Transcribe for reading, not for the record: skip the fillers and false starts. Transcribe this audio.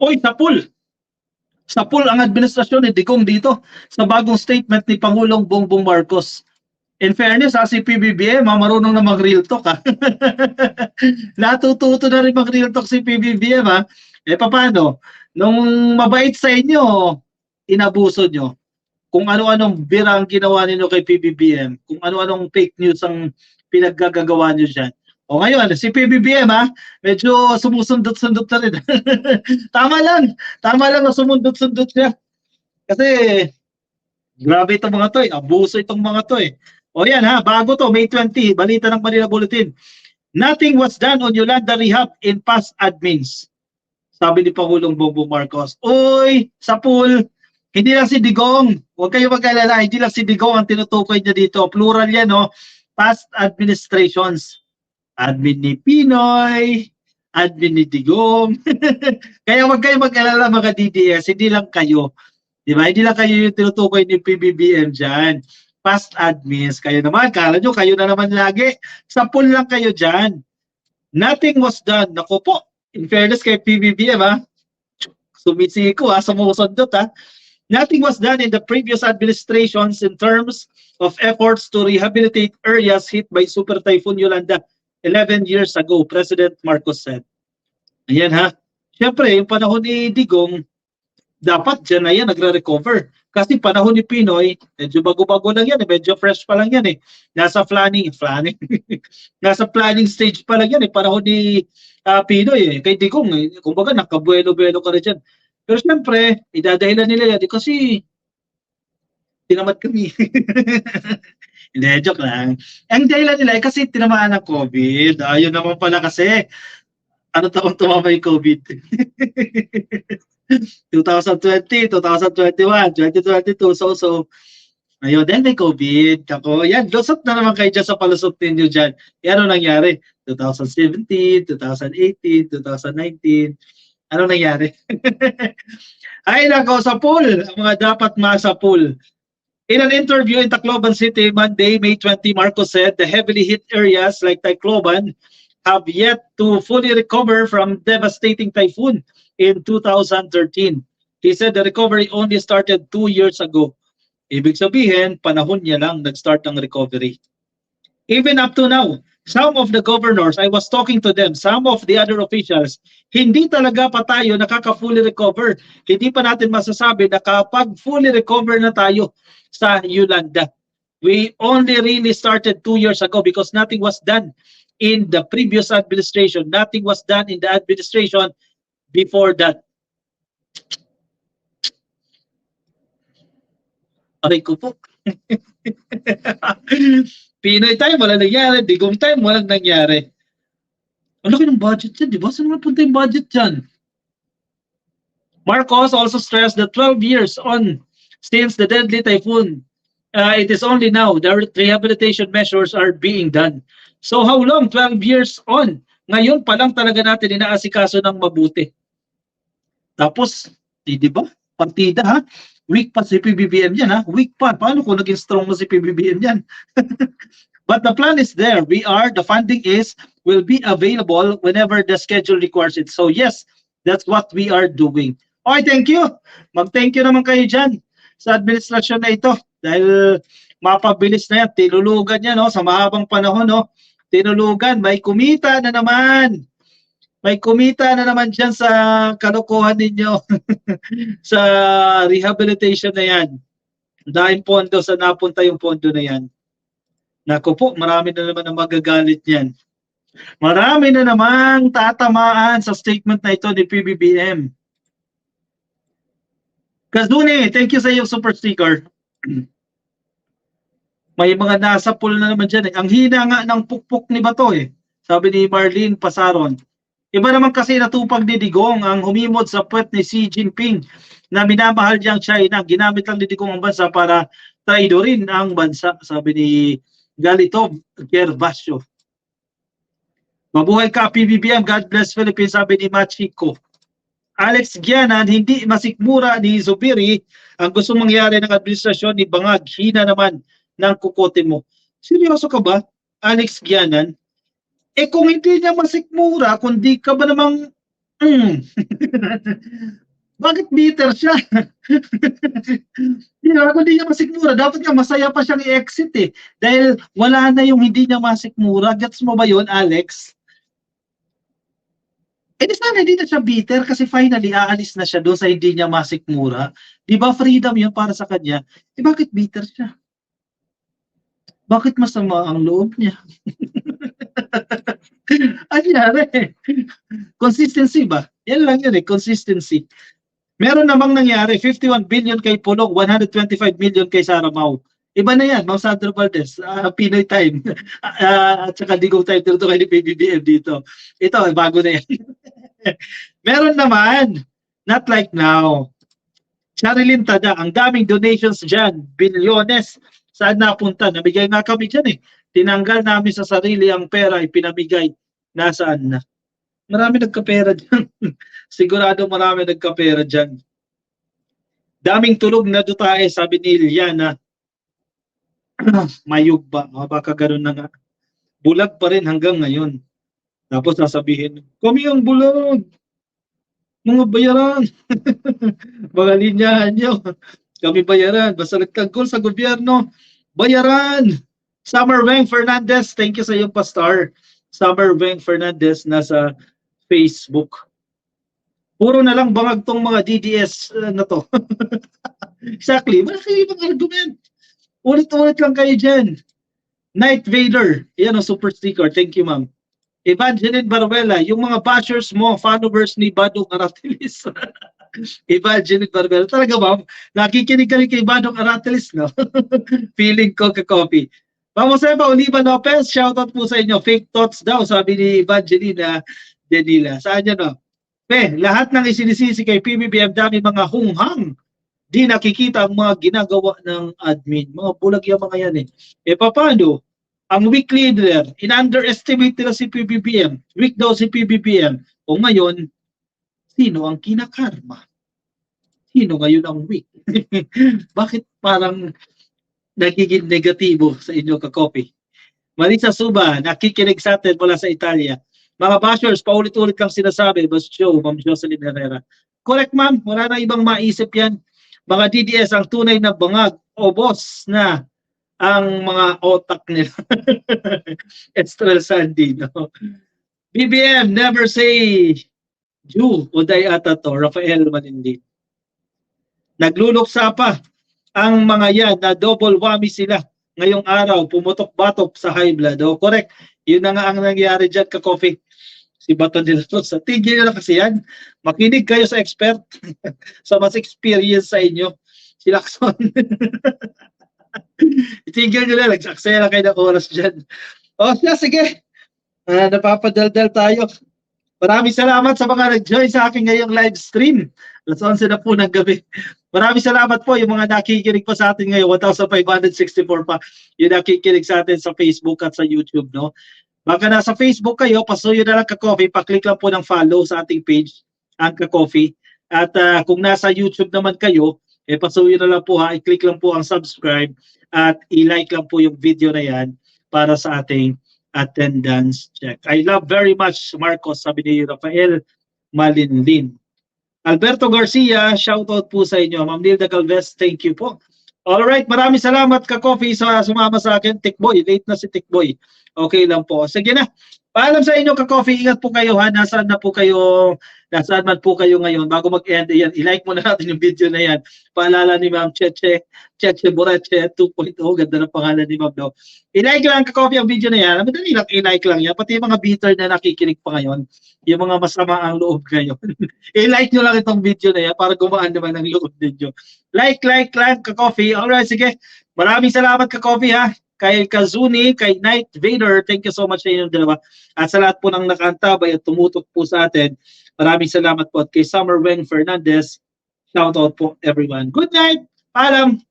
Oy, sapul ang administrasyon ni Digong dito sa bagong statement ni Pangulong Bongbong Marcos. In fairness, si PBBM, marunong na mag-real talk. Natututo na rin mag-real talk si PBBM. Paano? Nung mabait sa inyo, inabuso nyo. Kung ano-anong birang ginawa ninyo kay PBBM, kung ano-anong fake news ang pinaggagawa nyo dyan. O ngayon, si PBBM medyo sumusundot-sundot na rin. Tama lang na sumundot-sundot siya. Kasi, grabe itong mga to abuso itong mga to O yan bago to, May 20, balita ng Manila Bulletin. Nothing was done on Yolanda rehab in past admins. Sabi ni Pangulong Bongbong Marcos. Uy, sa pool, hindi lang si Digong. Huwag kayo mag-alala, hindi lang si Digong ang tinutukoy niya dito. Plural yan, past administrations. Admin ni Pinoy, admin ni Digong. Kaya huwag kayo mag-alala mga DDS, hindi lang kayo. Diba? Hindi lang kayo yung tinutukoy ni PBBM dyan. Past admins, kayo naman, kala nyo, kayo na naman lagi. Sa pool lang kayo dyan. Nothing was done. Naku po, in fairness kay PBBM sumisiko sumusunod Nothing was done in the previous administrations in terms of efforts to rehabilitate areas hit by Super Typhoon Yolanda 11 years ago, President Marcos said. Ayan Siyempre, yung panahon ni Digong, dapat dyan na yan nagre-recover. Kasi panahon ni Pinoy, medyo bago-bago lang yan, medyo fresh pa lang yan Nasa planning. Nasa planning stage pa lang yan panahon ni Pinoy Kay Digong kumbaga nakabuelo-buelo ka rin dyan. Pero siyempre, idadahilan nila yan kasi tinamad kami. Hindi, joke lang. Ang dahilan nila kasi tinamaan ng COVID. Ayun naman pala kasi. Ano taong tumama yung COVID? 2020, 2021, 2022. So, ayun, dahil may COVID. Ako, yan, lusot na naman kayo dyan sa palusot ninyo dyan. Ano nangyari? 2017, 2018, 2019. Ano nangyari? Ay, nako, sa pool. Ang mga dapat masa pool. In an interview in Tacloban City, Monday, May 20, Marcos said the heavily hit areas like Tacloban have yet to fully recover from devastating typhoon in 2013. He said the recovery only started 2 years ago. Ibig sabihin, panahon niya lang nag-start ang recovery. Even up to now, some of the governors, I was talking to them, some of the other officials, hindi talaga pa tayo nakaka-fully recover. Hindi pa natin masasabi na kapag fully recover na tayo sa Yolanda. We only really started 2 years ago because nothing was done in the previous administration. Nothing was done in the administration before that. Aray ko po. Pinoy time, walang nangyari. Digong time, walang nangyari. Ang laki ng budget yan, di ba? Saan napunta yung budget dyan? Marcos also stressed that 12 years on since the deadly typhoon, it is only now the rehabilitation measures are being done. So how long? 12 years on. Ngayon pa lang talaga natin inaasikaso ng mabuti. Tapos, di ba? Partida Weak pa si PBBM yan Weak pa. Paano kung naging strong mo si PBBM yan? But the plan is there. The funding will be available whenever the schedule requires it. So yes, that's what we are doing. Okay, thank you. Mag-thank you naman kayo dyan sa administrasyon na ito. Dahil mapabilis na yan. Tinulugan yan sa mahabang panahon. Tinulugan. May kumita na naman. May kumita na naman dyan sa kalokohan ninyo. Sa rehabilitation na yan. Dahil pondo sa napunta yung pondo na yan. Naku po, marami na naman ang magagalit yan. Marami na namang tatamaan sa statement na ito ni PBBM. Kazuni, thank you sa iyong super sticker. May mga nasa pool na naman dyan Ang hina nga ng pukpuk ni Bato Sabi ni Marlene Pasaron. Iba naman kasi natupag ni Digong ang humimod sa puwet ni Xi Jinping na minamahal niyang China. Ginamit lang ni Digong ang bansa para traidorin ang bansa, sabi ni Galito Gervasio. Mabuhay ka PBBM, God bless Philippines, sabi ni Machiko. Alex Gianan, hindi masikmura ni Zubiri ang gusto mangyari ng administrasyon ni Bangag. Hina naman ng kukote mo. Seryoso ka ba, Alex Gianan? Kung hindi niya masikmura, kundi ka ba namang Bakit bitter siya? Kung hindi niya masikmura, dapat nga masaya pa siyang i-exit eh. Dahil wala na yung hindi niya masikmura. Gets mo ba yun, Alex? Eh di sana hindi na siya bitter kasi finally aalis na siya doon sa hindi niya masikmura. Di ba freedom yun para sa kanya? Eh bakit bitter siya? Bakit masama ang loob niya? Ano nangyari? Consistency ba? Yan lang yun eh, consistency. Meron namang nangyari, 51 billion kay Pulong, 125 million kay Sara Mau. Iba na yan, Mau Sandro Valdez, Pinoy time. At saka Digong time dito kay PBBM dito. Ito, bago na yan. Meron naman, not like now. Charilyn Tada, ang daming donations dyan, bilyones. Saan napunta? Nabigay nga kami dyan eh. Tinanggal namin sa sarili ang pera, ipinamigay. Nasaan na? Marami nagkapera dyan. Sigurado marami nagkapera dyan. Daming tulog na dutae, sabi ni Iliana. Mayug ba? Baka gano'n na nga. Bulag pa rin hanggang ngayon. Tapos sasabihin, kami ang bulag. Mga bayaran. Mga linyahan nyo. Kami bayaran. Basta nagtanggol sa gobyerno. Bayaran. Summer Weng Fernandez. Thank you sa iyong pastor. Summer Weng Fernandez nasa Facebook. Puro na lang bangag tong mga DDS na to. Exactly. Malaki ibang argument. Ulit-ulit lang kayo dyan. Night Vader. Yan ang super sticker. Thank you, ma'am. Evangeline Baruela. Yung mga bashers mo, followers ni Badong Aratilis. Evangeline Baruela. Talaga, ma'am? Nakikinig ka rin kay Badong Aratilis, no? Feeling ko ka-copy. Ma'am Josefa Oliva Lopez, shoutout po sa inyo. Fake thoughts daw, sabi ni Evangeline Denila. Saan yan, no? Lahat ng isinisisi kay PBBM, dami mga hunghang. Di nakikita ang mga ginagawa ng admin. Mga bulag yung mga yan eh. Paano? Ang weak leader, in-underestimate nila si PBBM. Weak daw si PBBM. O ngayon, sino ang kinakarma? Sino ngayon ang weak? Bakit parang nagiging negatibo sa inyo ka-copy? Marisa Suba, nakikinig sa atin mula sa Italia. Mga bashers, paulit-ulit lang sinasabi, Basyo, Ma'am Jocelyn Herrera. Correct, ma'am. Wala na ibang maisip yan. Mga DDS, ang tunay na bangag o boss na ang mga otak nila. Estrel Sandy, no? BBM, never say you o day ata to, Rafael Manindi. Nagluluksa pa ang mga yan na double whammy sila. Ngayong araw, pumutok-batok sa high blood. O, correct. Yun na nga ang nangyari dyan, ka-coffee. Si Baton de la Rosa. Tigil nyo na kasi yan. Makinig kayo sa expert. Sa mas experience sa inyo. Si Lacson. Tigil nyo na. Nagsaksaya lang kayo ng oras dyan. O, sige. Napapadaldal tayo. Maraming salamat sa mga nag-join sa akin ngayong live stream. Alas 11 na po ng gabi. Maraming salamat po yung mga nakikinig pa sa atin ngayon. 1,564 pa yung nakikinig sa atin sa Facebook at sa YouTube, no? Baka nasa Facebook kayo, pasuyo na lang ka-coffee, paklik lang po ng follow sa ating page, ang ka-coffee. At kung nasa YouTube naman kayo, pasuyo na lang po ha, i-click lang po ang subscribe at i-like lang po yung video na yan para sa ating attendance check. I love very much Marcos, sabi ni Rafael Malinlin. Alberto Garcia, shoutout po sa inyo. Ma'am Nilda Calves, thank you po. Alright, maraming salamat ka-coffee sa sumama sa akin. Tikboy, late na si Tikboy. Okay lang po. Sige na. Paalam sa inyo ka-coffee. Ingat po kayo ha. Nasaan na po kayo, nasaan man po kayo ngayon. Bago mag-end yan, i-like mo na natin yung video na yan. Paalala ni Ma'am Cheche Borache 2.0. Ganda ng pangalan ni Ma'am. No? I-like lang ka-coffee ang video na yan. Madali lang, i-like lang yan. Pati yung mga bitter na nakikinig pa ngayon. Yung mga masama ang loob ngayon. I-like nyo lang itong video na yan para gumaan naman ang loob ninyo. Like lang ka-coffee. Alright, sige. Maraming salamat ka-coffee ha. Kay Kazuni, kay Night Vader, thank you so much sa inyong dalawa. At sa lahat po ng nakaantabay at tumutok po sa atin, maraming salamat po. At kay Summer Weng Fernandez, shout out po everyone. Good night! Paalam!